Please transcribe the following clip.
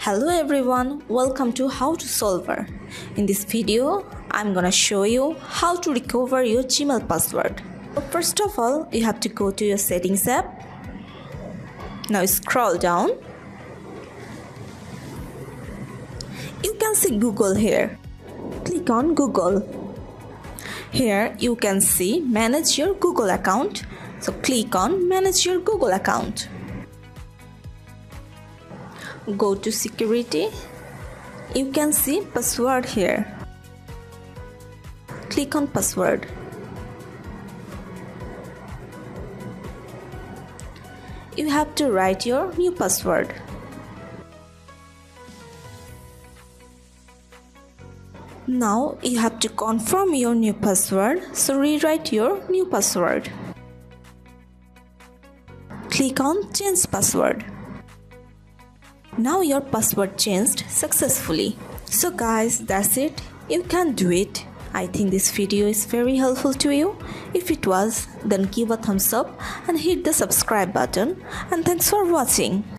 Hello everyone, welcome to How to Solver. In this video, I'm gonna show you how to recover your Gmail password. So first of all, you have to go to your settings app. Now scroll down. You can see Google here. Click on Google. Here you can see manage your Google account. So click on manage your Google account. Go to security. You can see password here. Click on password. You have to write your new password. Now you have to confirm your new password, so rewrite your new password. Click on change password. Now your password changed successfully. So guys, that's it. You can do it. I think this video is very helpful to you. If it was, then give a thumbs up and hit the subscribe button. And thanks for watching.